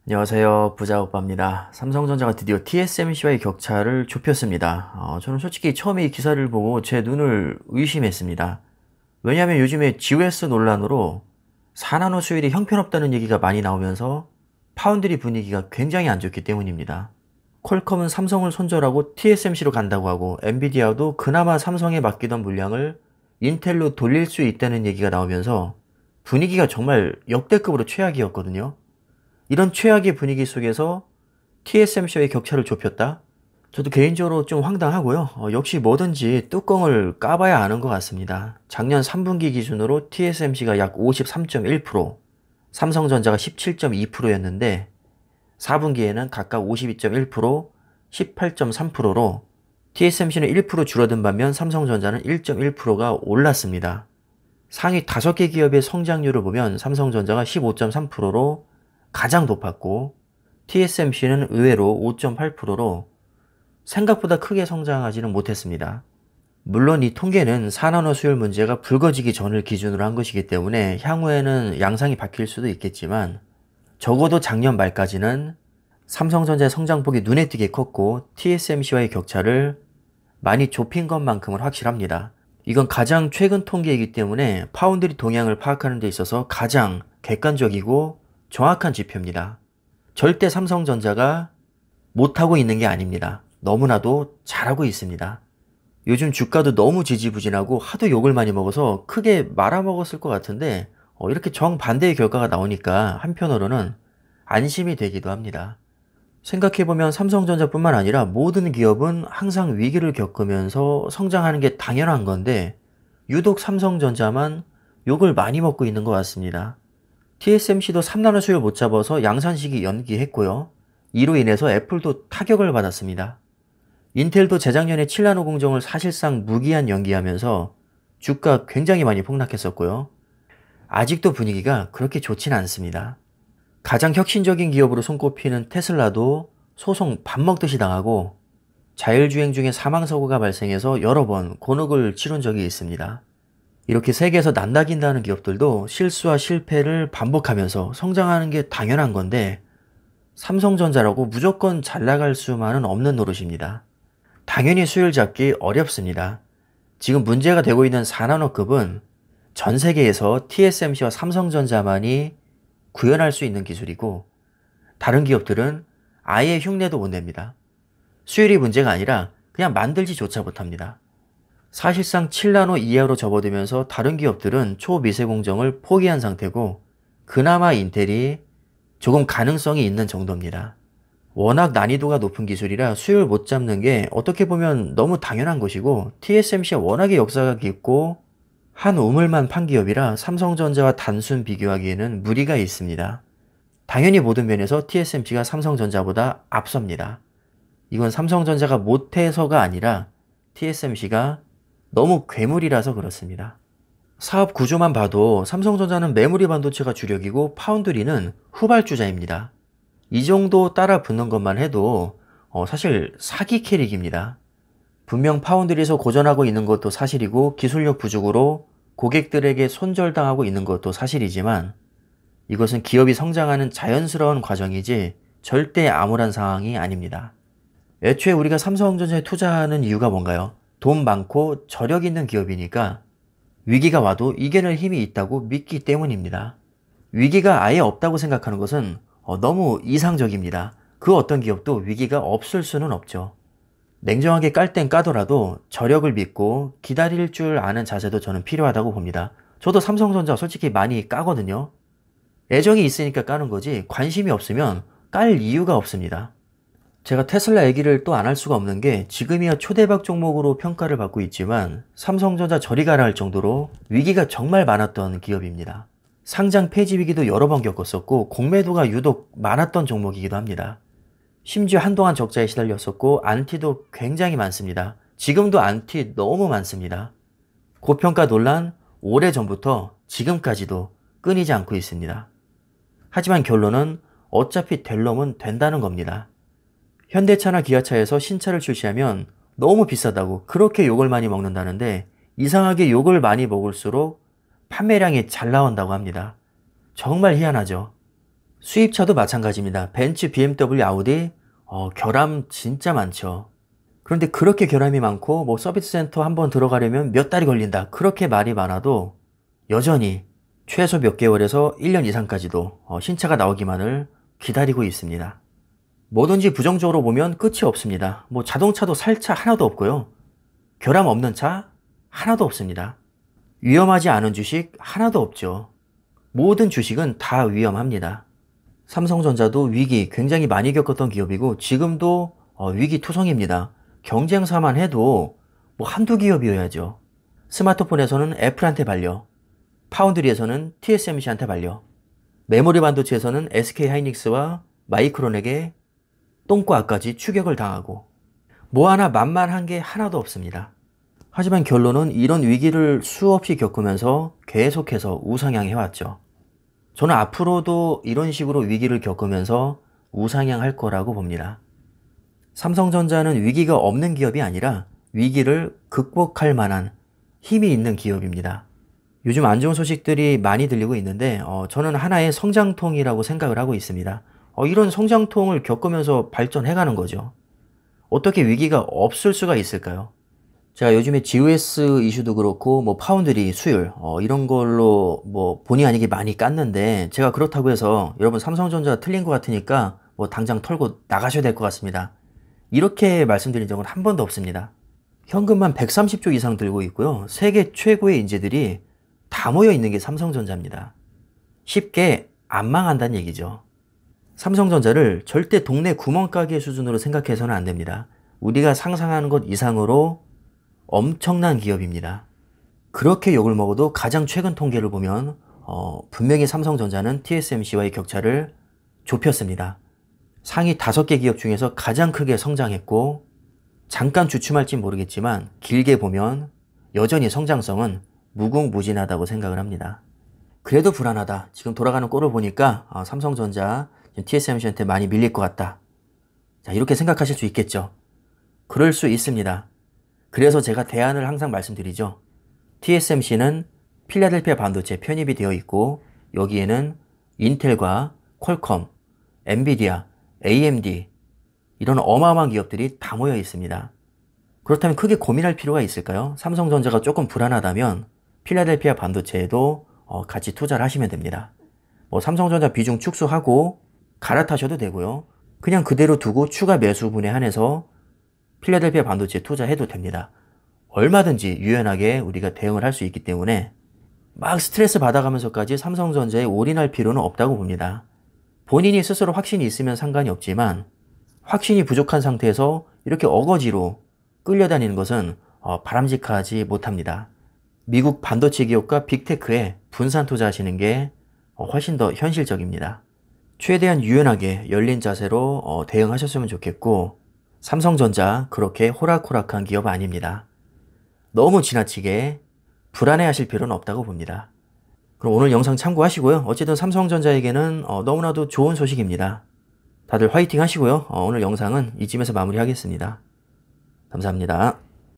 안녕하세요. 부자오빠입니다. 삼성전자가 드디어 TSMC와의 격차를 좁혔습니다. 저는 솔직히 처음에 이 기사를 보고 제 눈을 의심했습니다. 왜냐하면 요즘에 GOS 논란으로 4나노 수율이 형편없다는 얘기가 많이 나오면서 파운드리 분위기가 굉장히 안 좋기 때문입니다. 퀄컴은 삼성을 손절하고 TSMC로 간다고 하고 엔비디아도 그나마 삼성에 맡기던 물량을 인텔로 돌릴 수 있다는 얘기가 나오면서 분위기가 정말 역대급으로 최악이었거든요. 이런 최악의 분위기 속에서 TSMC와의 격차를 좁혔다? 저도 개인적으로 좀 황당하고요. 역시 뭐든지 뚜껑을 까봐야 아는 것 같습니다. 작년 3분기 기준으로 TSMC가 약 53.1%, 삼성전자가 17.2%였는데 4분기에는 각각 52.1%, 18.3%로 TSMC는 1% 줄어든 반면 삼성전자는 1.1%가 올랐습니다. 상위 5개 기업의 성장률을 보면 삼성전자가 15.3%로 가장 높았고 TSMC는 의외로 5.8%로 생각보다 크게 성장하지는 못했습니다. 물론 이 통계는 4나노 수율 문제가 불거지기 전을 기준으로 한 것이기 때문에 향후에는 양상이 바뀔 수도 있겠지만 적어도 작년 말까지는 삼성전자의 성장폭이 눈에 띄게 컸고 TSMC와의 격차를 많이 좁힌 것만큼은 확실합니다. 이건 가장 최근 통계이기 때문에 파운드리 동향을 파악하는 데 있어서 가장 객관적이고 정확한 지표입니다. 절대 삼성전자가 못하고 있는 게 아닙니다. 너무나도 잘하고 있습니다. 요즘 주가도 너무 지지부진하고 하도 욕을 많이 먹어서 크게 말아먹었을 것 같은데 이렇게 정반대의 결과가 나오니까 한편으로는 안심이 되기도 합니다. 생각해보면 삼성전자뿐만 아니라 모든 기업은 항상 위기를 겪으면서 성장하는 게 당연한 건데 유독 삼성전자만 욕을 많이 먹고 있는 것 같습니다. TSMC도 3나노 수율 못 잡아서 양산 시기 연기했고요. 이로 인해서 애플도 타격을 받았습니다. 인텔도 재작년에 7나노 공정을 사실상 무기한 연기하면서 주가 굉장히 많이 폭락했었고요. 아직도 분위기가 그렇게 좋진 않습니다. 가장 혁신적인 기업으로 손꼽히는 테슬라도 소송 밥 먹듯이 당하고 자율주행 중에 사망사고가 발생해서 여러 번 곤혹을 치룬 적이 있습니다. 이렇게 세계에서 난다긴다는 기업들도 실수와 실패를 반복하면서 성장하는 게 당연한 건데 삼성전자라고 무조건 잘 나갈 수만은 없는 노릇입니다. 당연히 수율 잡기 어렵습니다. 지금 문제가 되고 있는 4나노급은 전 세계에서 TSMC와 삼성전자만이 구현할 수 있는 기술이고 다른 기업들은 아예 흉내도 못 냅니다. 수율이 문제가 아니라 그냥 만들지조차 못합니다. 사실상 7나노 이하로 접어들면서 다른 기업들은 초미세 공정을 포기한 상태고 그나마 인텔이 조금 가능성이 있는 정도입니다. 워낙 난이도가 높은 기술이라 수율 못 잡는 게 어떻게 보면 너무 당연한 것이고 TSMC가 워낙에 역사가 깊고 한 우물만 판 기업이라 삼성전자와 단순 비교하기에는 무리가 있습니다. 당연히 모든 면에서 TSMC가 삼성전자보다 앞섭니다. 이건 삼성전자가 못해서가 아니라 TSMC가 너무 괴물이라서 그렇습니다. 사업 구조만 봐도 삼성전자는 메모리 반도체가 주력이고 파운드리는 후발주자입니다. 이 정도 따라 붙는 것만 해도 사실 사기 캐릭입니다. 분명 파운드리에서 고전하고 있는 것도 사실이고 기술력 부족으로 고객들에게 손절당하고 있는 것도 사실이지만 이것은 기업이 성장하는 자연스러운 과정이지 절대 암울한 상황이 아닙니다. 애초에 우리가 삼성전자에 투자하는 이유가 뭔가요? 돈 많고 저력 있는 기업이니까 위기가 와도 이겨낼 힘이 있다고 믿기 때문입니다. 위기가 아예 없다고 생각하는 것은 너무 이상적입니다. 그 어떤 기업도 위기가 없을 수는 없죠. 냉정하게 깔 땐 까더라도 저력을 믿고 기다릴 줄 아는 자세도 저는 필요하다고 봅니다. 저도 삼성전자 솔직히 많이 까거든요. 애정이 있으니까 까는 거지 관심이 없으면 깔 이유가 없습니다. 제가 테슬라 얘기를 또 안 할 수가 없는 게 지금이야 초대박 종목으로 평가를 받고 있지만 삼성전자 저리 가라 할 정도로 위기가 정말 많았던 기업입니다. 상장 폐지 위기도 여러 번 겪었었고 공매도가 유독 많았던 종목이기도 합니다. 심지어 한동안 적자에 시달렸었고 안티도 굉장히 많습니다. 지금도 안티 너무 많습니다. 고평가 논란 오래전부터 지금까지도 끊이지 않고 있습니다. 하지만 결론은 어차피 될 놈은 된다는 겁니다. 현대차나 기아차에서 신차를 출시하면 너무 비싸다고 그렇게 욕을 많이 먹는다는데 이상하게 욕을 많이 먹을수록 판매량이 잘 나온다고 합니다. 정말 희한하죠. 수입차도 마찬가지입니다. 벤츠, BMW, 아우디 결함 진짜 많죠. 그런데 그렇게 결함이 많고 뭐 서비스 센터 한번 들어가려면 몇 달이 걸린다, 그렇게 말이 많아도 여전히 최소 몇 개월에서 1년 이상까지도 신차가 나오기만을 기다리고 있습니다. 뭐든지 부정적으로 보면 끝이 없습니다. 뭐 자동차도 살 차 하나도 없고요. 결함 없는 차 하나도 없습니다. 위험하지 않은 주식 하나도 없죠. 모든 주식은 다 위험합니다. 삼성전자도 위기 굉장히 많이 겪었던 기업이고 지금도 위기투성입니다. 경쟁사만 해도 뭐 한두 기업이어야죠. 스마트폰에서는 애플한테 발려, 파운드리에서는 TSMC한테 발려, 메모리 반도체에서는 SK하이닉스와 마이크론에게 똥과까지 추격을 당하고 뭐 하나 만만한 게 하나도 없습니다. 하지만 결론은 이런 위기를 수없이 겪으면서 계속해서 우상향해왔죠. 저는 앞으로도 이런 식으로 위기를 겪으면서 우상향할 거라고 봅니다. 삼성전자는 위기가 없는 기업이 아니라 위기를 극복할 만한 힘이 있는 기업입니다. 요즘 안 좋은 소식들이 많이 들리고 있는데 저는 하나의 성장통이라고 생각을 하고 있습니다. 이런 성장통을 겪으면서 발전해가는 거죠. 어떻게 위기가 없을 수가 있을까요? 제가 요즘에 GOS 이슈도 그렇고 뭐 파운드리 수율 이런 걸로 뭐 본의 아니게 많이 깠는데, 제가 그렇다고 해서 여러분 삼성전자 틀린 것 같으니까 뭐 당장 털고 나가셔야 될 것 같습니다, 이렇게 말씀드린 적은 한 번도 없습니다. 현금만 130조 이상 들고 있고요. 세계 최고의 인재들이 다 모여 있는 게 삼성전자입니다. 쉽게 안 망한다는 얘기죠. 삼성전자를 절대 동네 구멍가게 수준으로 생각해서는 안 됩니다. 우리가 상상하는 것 이상으로 엄청난 기업입니다. 그렇게 욕을 먹어도 가장 최근 통계를 보면 분명히 삼성전자는 TSMC와의 격차를 좁혔습니다. 상위 5개 기업 중에서 가장 크게 성장했고, 잠깐 주춤할지 모르겠지만 길게 보면 여전히 성장성은 무궁무진하다고 생각을 합니다. 그래도 불안하다, 지금 돌아가는 꼴을 보니까 삼성전자 TSMC한테 많이 밀릴 것 같다, 자, 이렇게 생각하실 수 있겠죠. 그럴 수 있습니다. 그래서 제가 대안을 항상 말씀드리죠. TSMC는 필라델피아 반도체 편입이 되어 있고 여기에는 인텔과 퀄컴, 엔비디아, AMD 이런 어마어마한 기업들이 다 모여 있습니다. 그렇다면 크게 고민할 필요가 있을까요? 삼성전자가 조금 불안하다면 필라델피아 반도체에도 같이 투자를 하시면 됩니다. 뭐 삼성전자 비중 축소하고 갈아타셔도 되고요. 그냥 그대로 두고 추가 매수분에 한해서 필라델피아 반도체에 투자해도 됩니다. 얼마든지 유연하게 우리가 대응을 할 수 있기 때문에 막 스트레스 받아가면서까지 삼성전자에 올인할 필요는 없다고 봅니다. 본인이 스스로 확신이 있으면 상관이 없지만 확신이 부족한 상태에서 이렇게 어거지로 끌려다니는 것은 바람직하지 못합니다. 미국 반도체 기업과 빅테크에 분산 투자하시는 게 훨씬 더 현실적입니다. 최대한 유연하게 열린 자세로 대응하셨으면 좋겠고, 삼성전자 그렇게 호락호락한 기업 아닙니다. 너무 지나치게 불안해하실 필요는 없다고 봅니다. 그럼 오늘 영상 참고하시고요. 어쨌든 삼성전자에게는 너무나도 좋은 소식입니다. 다들 화이팅 하시고요. 오늘 영상은 이쯤에서 마무리하겠습니다. 감사합니다.